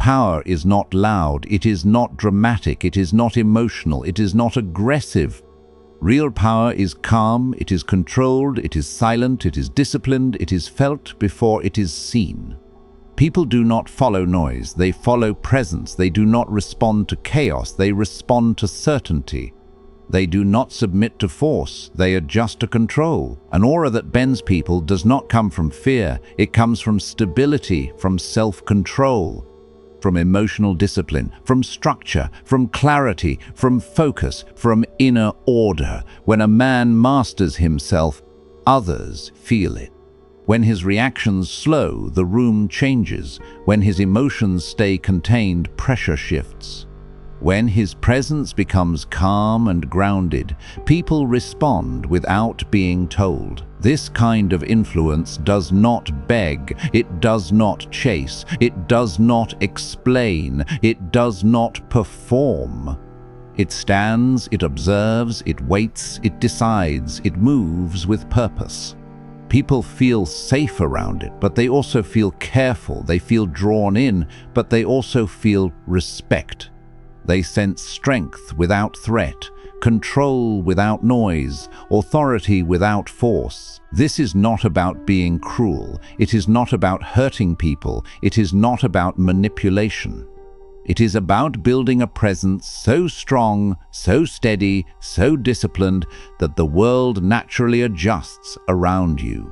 power is not loud, it is not dramatic, it is not emotional, it is not aggressive. Real power is calm, it is controlled, it is silent, it is disciplined, it is felt before it is seen. People do not follow noise, they follow presence. They do not respond to chaos, they respond to certainty. They do not submit to force, they adjust to control. An aura that bends people does not come from fear, it comes from stability, from self-control, from emotional discipline, from structure, from clarity, from focus, from inner order. When a man masters himself, others feel it. When his reactions slow, the room changes. When his emotions stay contained, pressure shifts. When his presence becomes calm and grounded, people respond without being told. This kind of influence does not beg, it does not chase, it does not explain, it does not perform. It stands, it observes, it waits, it decides, it moves with purpose. People feel safe around it, but they also feel careful. They feel drawn in, but they also feel respect. They sense strength without threat, control without noise, authority without force. This is not about being cruel. It is not about hurting people. It is not about manipulation. It is about building a presence so strong, so steady, so disciplined that the world naturally adjusts around you.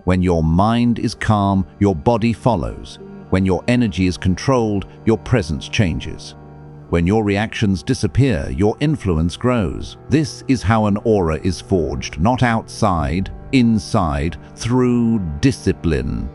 When your mind is calm, your body follows. When your energy is controlled, your presence changes. When your reactions disappear, your influence grows. This is how an aura is forged, not outside, inside, through discipline.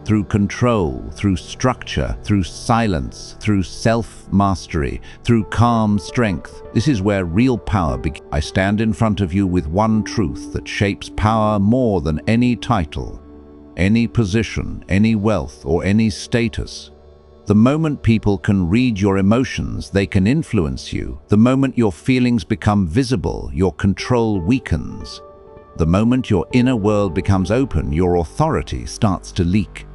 Through control, through structure, through silence, through self-mastery, through calm strength. This is where real power begins. I stand in front of you with one truth that shapes power more than any title, any position, any wealth, or any status. The moment people can read your emotions, they can influence you. The moment your feelings become visible, your control weakens. The moment your inner world becomes open, your authority starts to leak.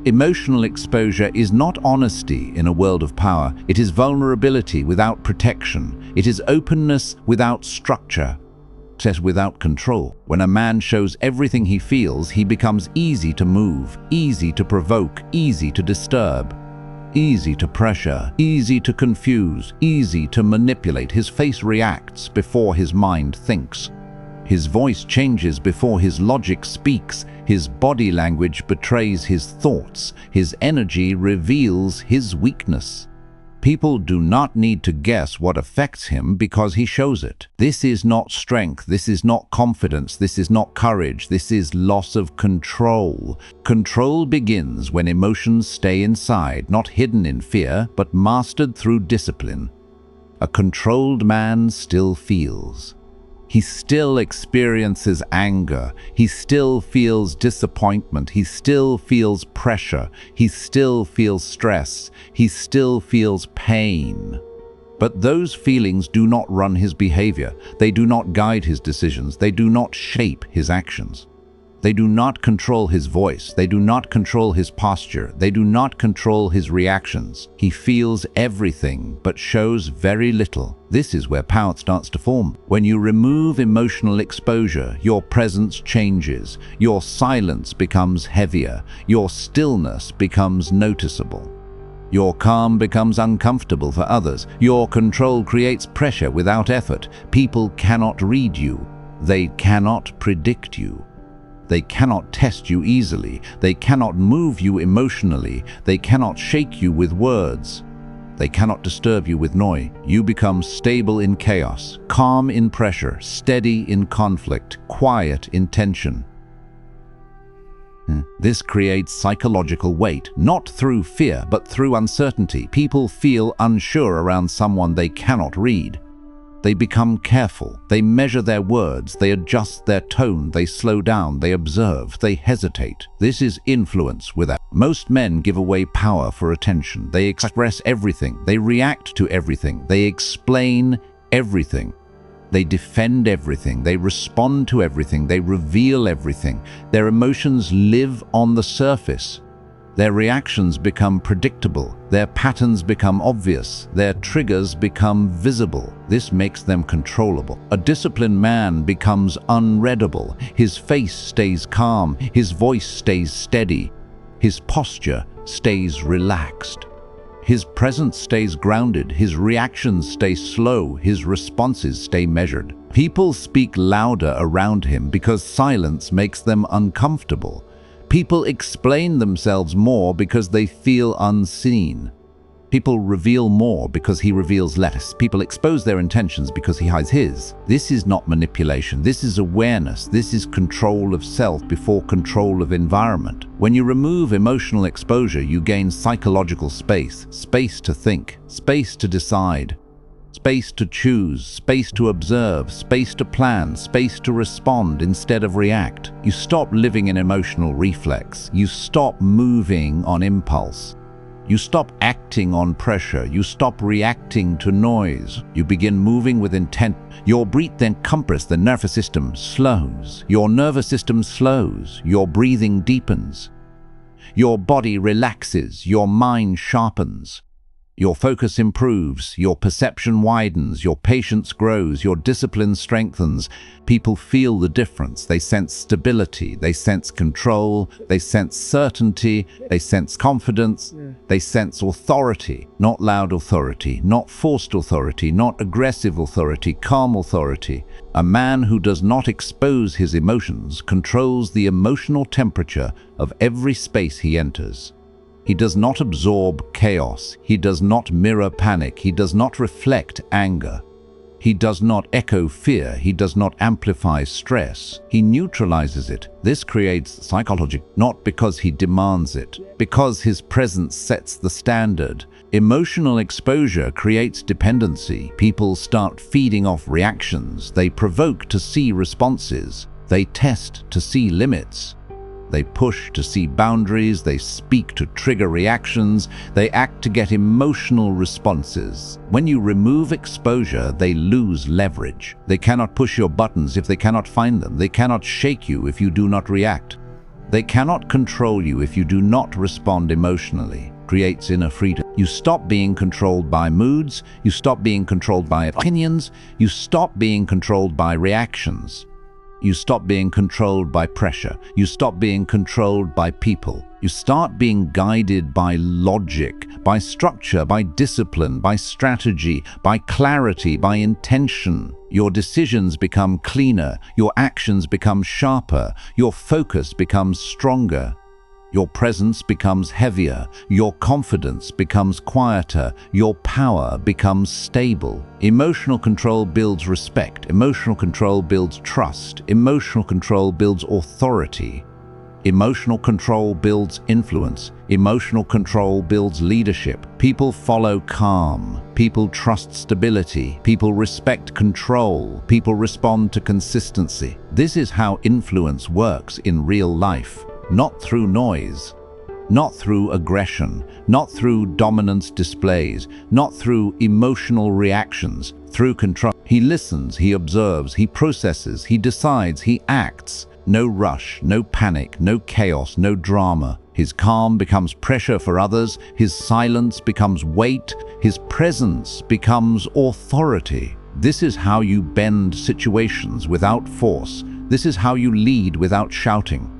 Emotional exposure is not honesty in a world of power. It is vulnerability without protection. It is openness without structure, without control. When a man shows everything he feels, he becomes easy to move, easy to provoke, easy to disturb, easy to pressure, easy to confuse, easy to manipulate. His face reacts before his mind thinks. His voice changes before his logic speaks. His body language betrays his thoughts. His energy reveals his weakness. People do not need to guess what affects him because he shows it. This is not strength. This is not confidence. This is not courage. This is loss of control. Control begins when emotions stay inside, not hidden in fear, but mastered through discipline. A controlled man still feels. He still experiences anger. He still feels disappointment. He still feels pressure. He still feels stress. He still feels pain. But those feelings do not run his behavior. They do not guide his decisions. They do not shape his actions. They do not control his voice. They do not control his posture. They do not control his reactions. He feels everything but shows very little. This is where power starts to form. When you remove emotional exposure, your presence changes. Your silence becomes heavier. Your stillness becomes noticeable. Your calm becomes uncomfortable for others. Your control creates pressure without effort. People cannot read you. They cannot predict you. They cannot test you easily. They cannot move you emotionally. They cannot shake you with words. They cannot disturb you with noise. You become stable in chaos, calm in pressure, steady in conflict, quiet in tension. This creates psychological weight, not through fear, but through uncertainty. People feel unsure around someone they cannot read. They become careful. They measure their words. They adjust their tone. They slow down. They observe. They hesitate. This is influence without. Most men give away power for attention. They express everything. They react to everything. They explain everything. They defend everything. They respond to everything. They reveal everything. Their emotions live on the surface. Their reactions become predictable, their patterns become obvious, their triggers become visible. This makes them controllable. A disciplined man becomes unreadable. His face stays calm, his voice stays steady, his posture stays relaxed. His presence stays grounded, his reactions stay slow, his responses stay measured. People speak louder around him because silence makes them uncomfortable. People explain themselves more because they feel unseen. People reveal more because he reveals less. People expose their intentions because he hides his. This is not manipulation. This is awareness. This is control of self before control of environment. When you remove emotional exposure, you gain psychological space. Space to think, space to decide, space to choose, space to observe, space to plan, space to respond instead of react. You stop living in emotional reflex. You stop moving on impulse. You stop acting on pressure. You stop reacting to noise. You begin moving with intent. Your breath encompasses the nervous system slows. Your nervous system slows. Your breathing deepens. Your body relaxes. Your mind sharpens. Your focus improves, your perception widens, your patience grows, your discipline strengthens. People feel the difference. They sense stability, they sense control, they sense certainty, they sense confidence, they sense authority. Not loud authority, not forced authority, not aggressive authority, calm authority. A man who does not expose his emotions controls the emotional temperature of every space he enters. He does not absorb chaos. He does not mirror panic. He does not reflect anger. He does not echo fear. He does not amplify stress. He neutralizes it. This creates psychology, not because he demands it, because his presence sets the standard. Emotional exposure creates dependency. People start feeding off reactions. They provoke to see responses. They test to see limits. They push to see boundaries, they speak to trigger reactions, they act to get emotional responses. When you remove exposure, they lose leverage. They cannot push your buttons if they cannot find them. They cannot shake you if you do not react. They cannot control you if you do not respond emotionally. Creates inner freedom. You stop being controlled by moods, you stop being controlled by opinions, you stop being controlled by reactions. You stop being controlled by pressure. You stop being controlled by people. You start being guided by logic, by structure, by discipline, by strategy, by clarity, by intention. Your decisions become cleaner. Your actions become sharper. Your focus becomes stronger. Your presence becomes heavier, your confidence becomes quieter, your power becomes stable. Emotional control builds respect, emotional control builds trust, emotional control builds authority. Emotional control builds influence, emotional control builds leadership. People follow calm, people trust stability, people respect control, people respond to consistency. This is how influence works in real life. Not through noise, not through aggression, not through dominance displays, not through emotional reactions, through control. He listens, he observes, he processes, he decides, he acts. No rush, no panic, no chaos, no drama. His calm becomes pressure for others, his silence becomes weight, his presence becomes authority. This is how you bend situations without force. This is how you lead without shouting.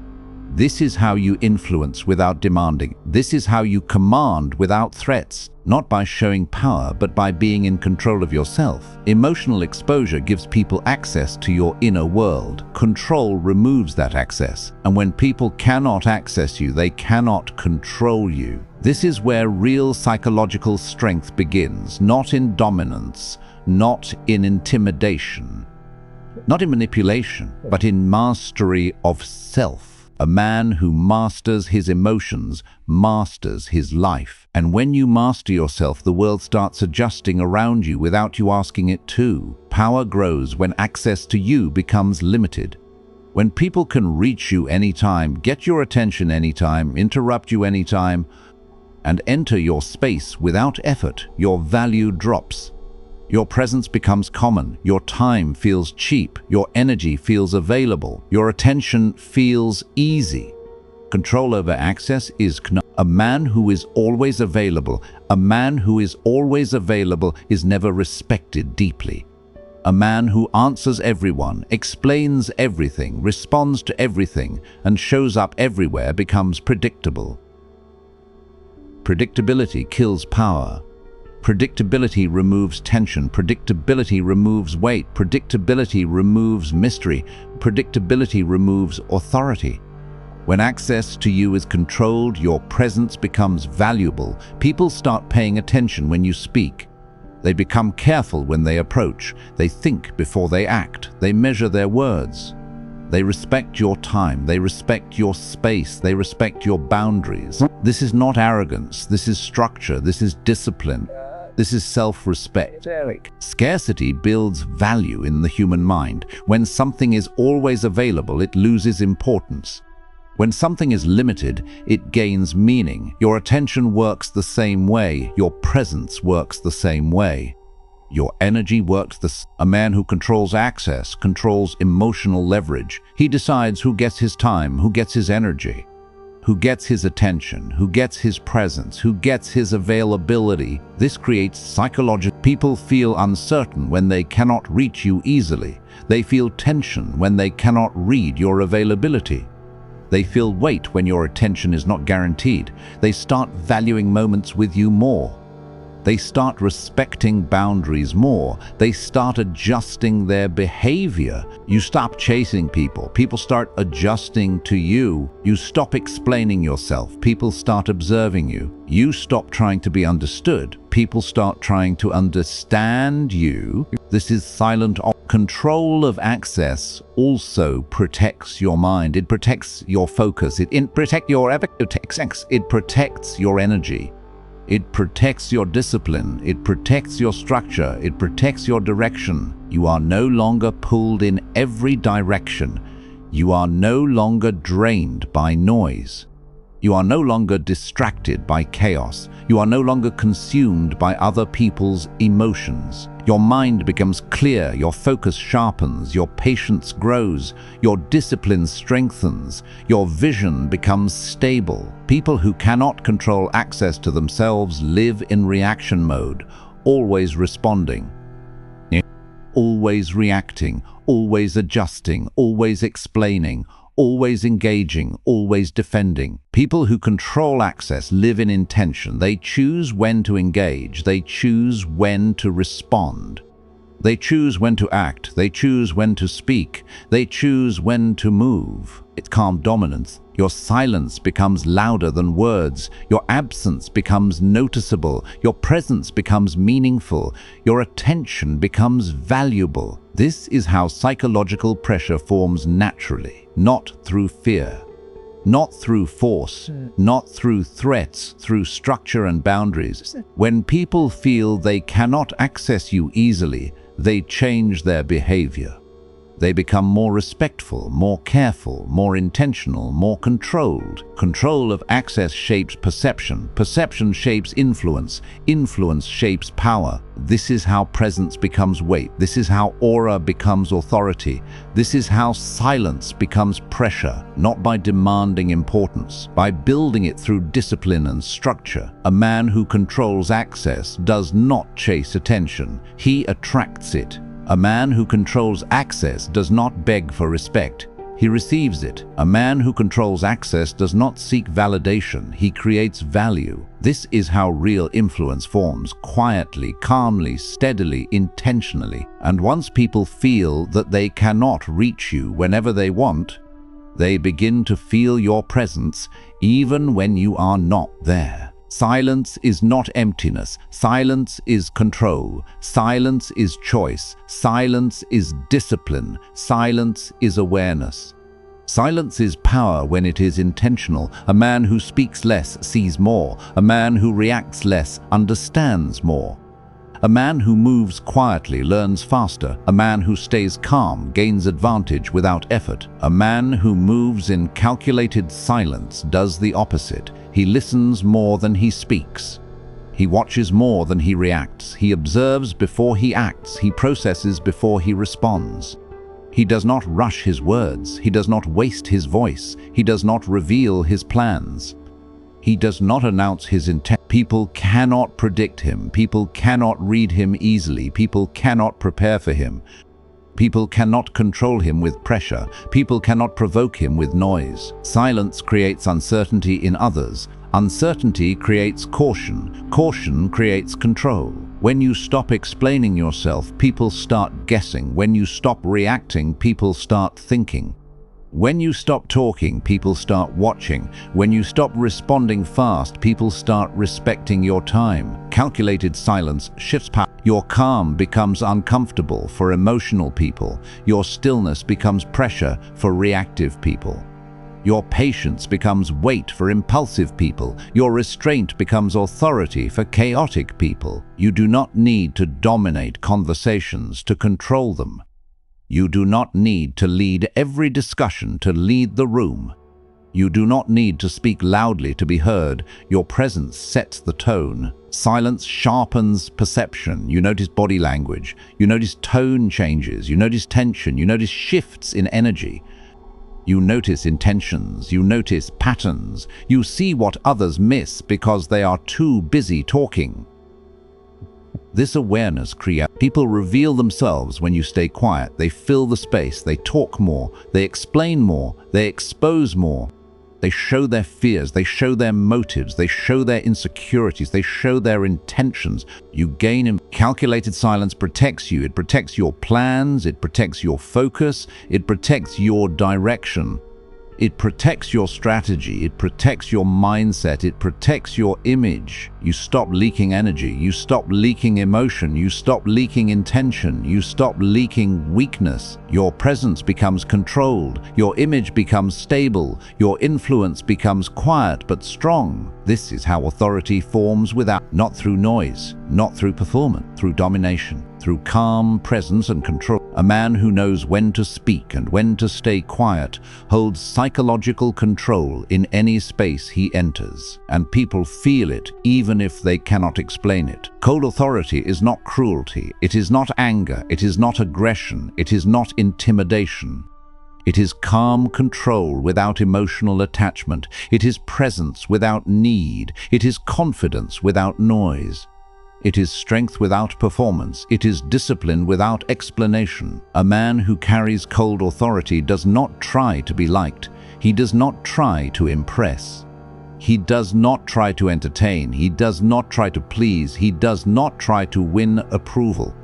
This is how you influence without demanding. This is how you command without threats, not by showing power, but by being in control of yourself. Emotional exposure gives people access to your inner world. Control removes that access. And when people cannot access you, they cannot control you. This is where real psychological strength begins, not in dominance, not in intimidation, not in manipulation, but in mastery of self. A man who masters his emotions masters his life. And when you master yourself, the world starts adjusting around you without you asking it to. Power grows when access to you becomes limited. When people can reach you anytime, get your attention anytime, interrupt you anytime, and enter your space without effort, your value drops. Your presence becomes common, your time feels cheap, your energy feels available, your attention feels easy. Control over access is A man who is always available, a man who is always available is never respected deeply. A man who answers everyone, explains everything, responds to everything, and shows up everywhere becomes predictable. Predictability kills power. Predictability removes tension. Predictability removes weight. Predictability removes mystery. Predictability removes authority. When access to you is controlled, your presence becomes valuable. People start paying attention when you speak. They become careful when they approach. They think before they act. They measure their words. They respect your time. They respect your space. They respect your boundaries. This is not arrogance. This is structure. This is discipline. This is self-respect. Scarcity builds value in the human mind. When something is always available, it loses importance. When something is limited, it gains meaning. Your attention works the same way. Your presence works the same way. Your energy works A man who controls access controls emotional leverage. He decides who gets his time, who gets his energy, who gets his attention, who gets his presence, who gets his availability. This creates psychological. People feel uncertain when they cannot reach you easily. They feel tension when they cannot read your availability. They feel weight when your attention is not guaranteed. They start valuing moments with you more. They start respecting boundaries more. They start adjusting their behavior. You stop chasing people. People start adjusting to you. You stop explaining yourself. People start observing you. You stop trying to be understood. People start trying to understand you. This is silent. Control of access also protects your mind. It protects your focus. It protects your energy. It protects your discipline. It protects your structure. It protects your direction. You are no longer pulled in every direction. You are no longer drained by noise. You are no longer distracted by chaos. You are no longer consumed by other people's emotions. Your mind becomes clear, your focus sharpens, your patience grows, your discipline strengthens, your vision becomes stable. People who cannot control access to themselves live in reaction mode, always responding, always reacting, always adjusting, always explaining, always engaging, always defending. People who control access live in intention. They choose when to engage. They choose when to respond. They choose when to act. They choose when to speak. They choose when to move. It's calm dominance. Your silence becomes louder than words. Your absence becomes noticeable. Your presence becomes meaningful. Your attention becomes valuable. This is how psychological pressure forms naturally, not through fear, not through force, not through threats, through structure and boundaries. When people feel they cannot access you easily, they change their behavior. They become more respectful, more careful, more intentional, more controlled. Control of access shapes perception. Perception shapes influence. Influence shapes power. This is how presence becomes weight. This is how aura becomes authority. This is how silence becomes pressure, not by demanding importance, by building it through discipline and structure. A man who controls access does not chase attention. He attracts it. A man who controls access does not beg for respect. He receives it. A man who controls access does not seek validation. He creates value. This is how real influence forms, quietly, calmly, steadily, intentionally. And once people feel that they cannot reach you whenever they want, they begin to feel your presence even when you are not there. Silence is not emptiness. Silence is control. Silence is choice. Silence is discipline. Silence is awareness. Silence is power when it is intentional. A man who speaks less sees more. A man who reacts less understands more. A man who moves quietly learns faster. A man who stays calm gains advantage without effort. A man who moves in calculated silence does the opposite. He listens more than he speaks. He watches more than he reacts. He observes before he acts. He processes before he responds. He does not rush his words. He does not waste his voice. He does not reveal his plans. He does not announce his intent. People cannot predict him. People cannot read him easily. People cannot prepare for him. People cannot control him with pressure. People cannot provoke him with noise. Silence creates uncertainty in others. Uncertainty creates caution. Caution creates control. When you stop explaining yourself, people start guessing. When you stop reacting, people start thinking. When you stop talking, people start watching. When you stop responding fast, people start respecting your time. Calculated silence shifts power. Your calm becomes uncomfortable for emotional people. Your stillness becomes pressure for reactive people. Your patience becomes weight for impulsive people. Your restraint becomes authority for chaotic people. You do not need to dominate conversations to control them. You do not need to lead every discussion to lead the room. You do not need to speak loudly to be heard. Your presence sets the tone. Silence sharpens perception. You notice body language. You notice tone changes. You notice tension. You notice shifts in energy. You notice intentions. You notice patterns. You see what others miss because they are too busy talking. This awareness creates. People reveal themselves when you stay quiet. They fill the space. They talk more. They explain more. They expose more. They show their fears. They show their motives. They show their insecurities. They show their intentions. You gain in. Calculated silence protects you. It protects your plans. It protects your focus. It protects your direction. It protects your strategy. It protects your mindset. It protects your image. You stop leaking energy. You stop leaking emotion. You stop leaking intention. You stop leaking weakness. Your presence becomes controlled. Your image becomes stable. Your influence becomes quiet but strong. This is how authority forms not through noise, not through performance, through domination, through calm presence and control. A man who knows when to speak and when to stay quiet holds psychological control in any space he enters, and people feel it even if they cannot explain it. Cold authority is not cruelty. It is not anger. It is not aggression. It is not intimidation. It is calm control without emotional attachment. It is presence without need. It is confidence without noise. It is strength without performance. It is discipline without explanation. A man who carries cold authority does not try to be liked. He does not try to impress. He does not try to entertain. He does not try to please. He does not try to win approval.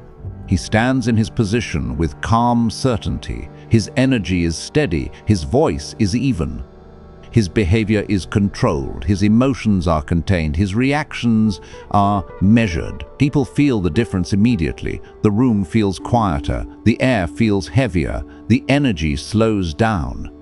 He stands in his position with calm certainty. His energy is steady. His voice is even. His behavior is controlled. His emotions are contained. His reactions are measured. People feel the difference immediately. The room feels quieter. The air feels heavier. The energy slows down.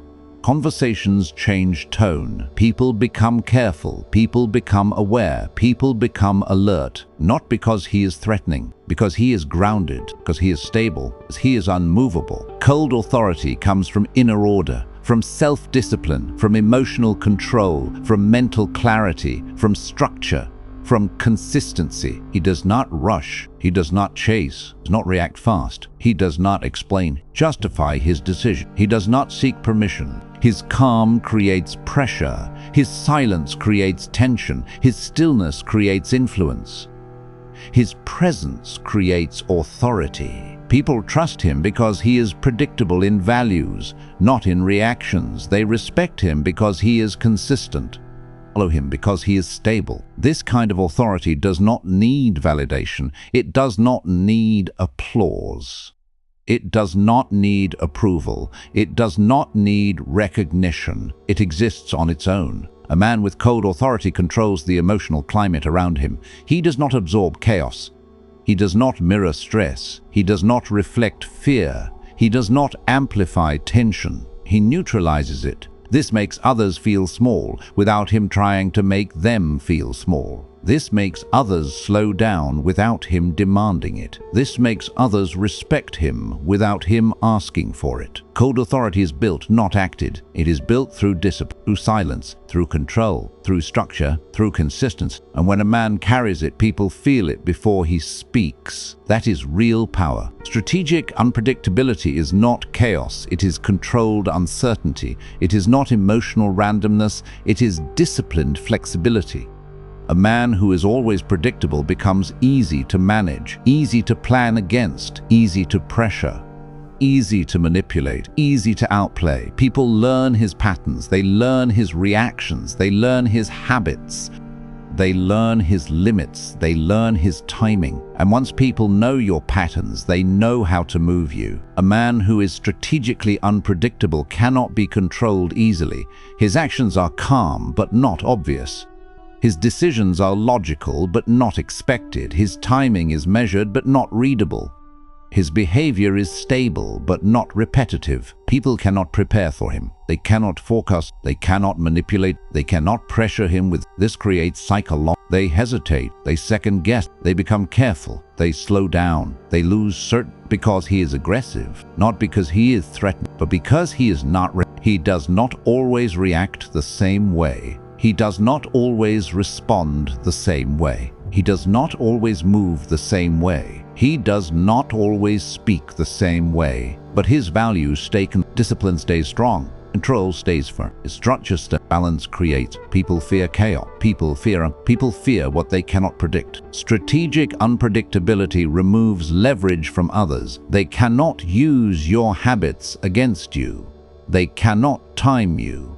Conversations change tone. People become careful. People become aware. People become alert. Not because he is threatening, because he is grounded, because he is stable, because he is unmovable. Cold authority comes from inner order, from self-discipline, from emotional control, from mental clarity, from structure, from consistency. He does not rush. He does not chase, does not react fast. He does not explain, justify his decision. He does not seek permission. His calm creates pressure. His silence creates tension. His stillness creates influence. His presence creates authority. People trust him because he is predictable in values, not in reactions. They respect him because he is consistent. Follow him because he is stable. This kind of authority does not need validation. It does not need applause. It does not need approval. It does not need recognition. It exists on its own. A man with cold authority controls the emotional climate around him. He does not absorb chaos. He does not mirror stress. He does not reflect fear. He does not amplify tension. He neutralizes it. This makes others feel small without him trying to make them feel small. This makes others slow down without him demanding it. This makes others respect him without him asking for it. Cold authority is built, not acted. It is built through discipline, through silence, through control, through structure, through consistency. And when a man carries it, people feel it before he speaks. That is real power. Strategic unpredictability is not chaos. It is controlled uncertainty. It is not emotional randomness. It is disciplined flexibility. A man who is always predictable becomes easy to manage, easy to plan against, easy to pressure, easy to manipulate, easy to outplay. People learn his patterns, they learn his reactions, they learn his habits, they learn his limits, they learn his timing. And once people know your patterns, they know how to move you. A man who is strategically unpredictable cannot be controlled easily. His actions are calm but not obvious. His decisions are logical but not expected. His timing is measured but not readable. His behavior is stable but not repetitive. People cannot prepare for him. They cannot forecast. They cannot manipulate. They cannot pressure him with. This creates psychological. They hesitate. They second guess. They become careful. They slow down. They lose certain because he is aggressive, not because he is threatened, but because he is not. He does not always react the same way. He does not always respond the same way. He does not always move the same way. He does not always speak the same way. But his values stay discipline stays strong. Control stays firm. Structure balance creates. People fear chaos. People fear what they cannot predict. Strategic unpredictability removes leverage from others. They cannot use your habits against you. They cannot time you.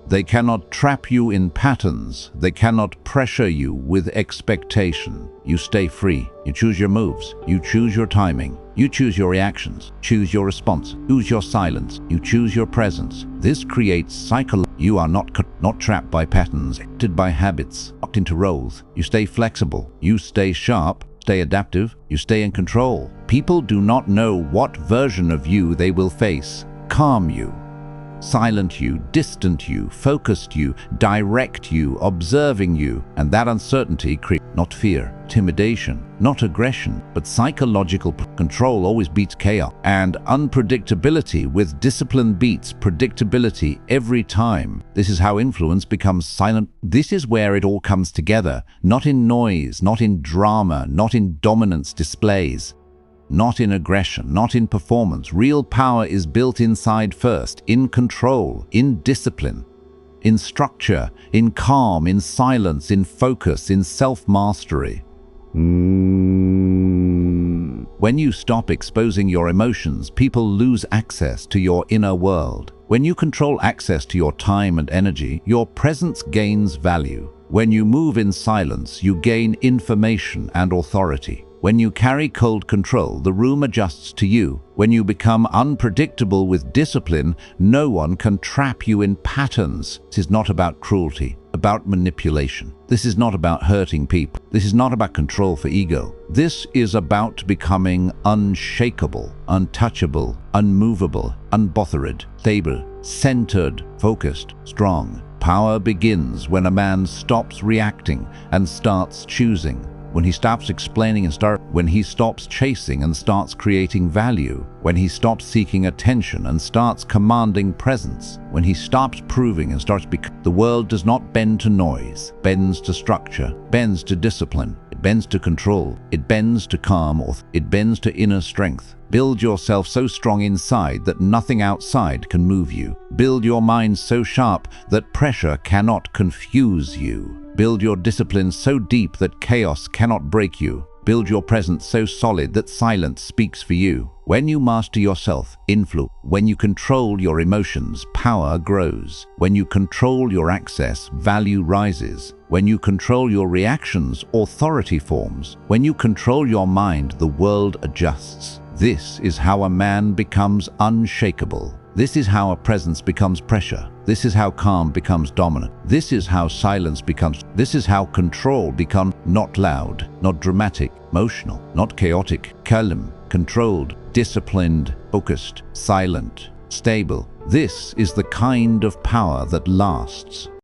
They cannot trap you in patterns. They cannot pressure you with expectation. You stay free. You choose your moves. You choose your timing. You choose your reactions. Choose your response. Choose your silence. You choose your presence. This creates cycle. You are not trapped by patterns, limited by habits, locked into roles. You stay flexible. You stay sharp. Stay adaptive. You stay in control. People do not know what version of you they will face. Calm you. Silent you, distant you, focused you, direct you, observing you, and that uncertainty creates not fear, intimidation, not aggression, but psychological control always beats chaos, and unpredictability with discipline beats predictability every time. This is how influence becomes silent. This is where it all comes together, not in noise, not in drama, not in dominance displays. Not in aggression, not in performance. Real power is built inside first, in control, in discipline, in structure, in calm, in silence, in focus, in self-mastery. When you stop exposing your emotions, people lose access to your inner world. When you control access to your time and energy, your presence gains value. When you move in silence, you gain information and authority. When you carry cold control, the room adjusts to you. When you become unpredictable with discipline, no one can trap you in patterns. This is not about cruelty, about manipulation. This is not about hurting people. This is not about control for ego. This is about becoming unshakable, untouchable, unmovable, unbothered, stable, centered, focused, strong. Power begins when a man stops reacting and starts choosing. When he stops explaining when he stops chasing and starts creating value, when he stops seeking attention and starts commanding presence, when he stops proving and starts the world does not bend to noise, bends to structure, bends to discipline, it bends to control, it bends to calm, or it bends to inner strength. Build yourself so strong inside that nothing outside can move you. Build your mind so sharp that pressure cannot confuse you. Build your discipline so deep that chaos cannot break you. Build your presence so solid that silence speaks for you. When you master yourself, influence. When you control your emotions, power grows. When you control your access, value rises. When you control your reactions, authority forms. When you control your mind, the world adjusts. This is how a man becomes unshakable. This is how a presence becomes pressure. This is how calm becomes dominant. This is how silence becomes. This is how control becomes not loud, not dramatic, emotional, not chaotic, calm, controlled, disciplined, focused, silent, stable. This is the kind of power that lasts.